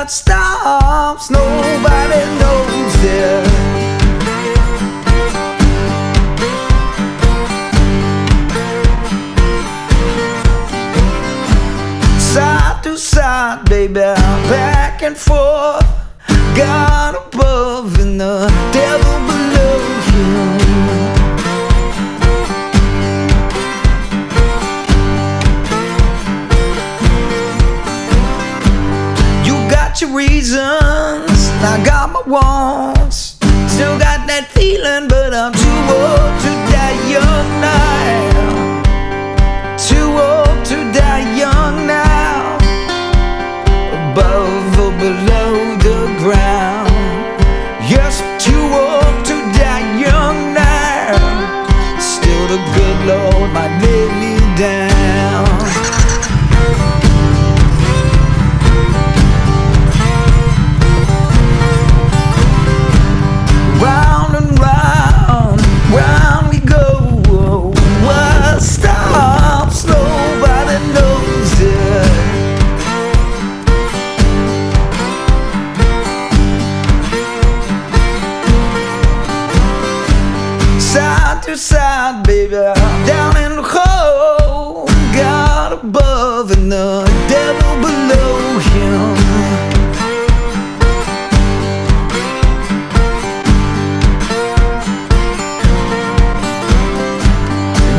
heart stops, nobody knows it. Side to side, baby, back and forth, God above and the devil below you. Your reasons, I got my wants. Still got that feeling, but I'm too old to die young now. Too old to die young now. Above or below the ground. Yes, I'm too old to die young now. Still the good Lord might lay me down. Side to side, baby, down in the hole, God above and the devil below him.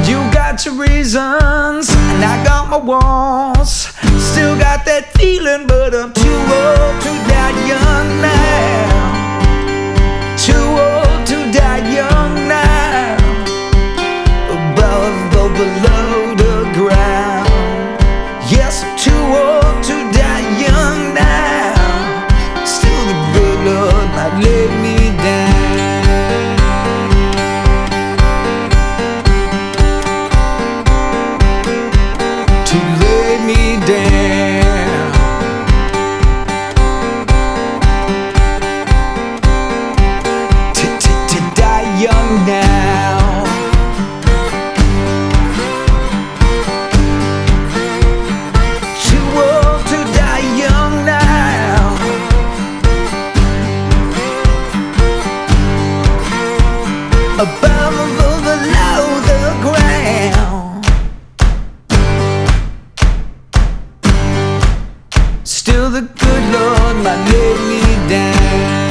You got your reasons, and I got my wants. Still got that feeling, but I'm too old to die young now. Too old to die young now. Below the ground. Yes, I'm too old to die young now. Still the good Lord might lay me down. To lay me down. To die young now. Above or below the ground. Still the good Lord might lay me down.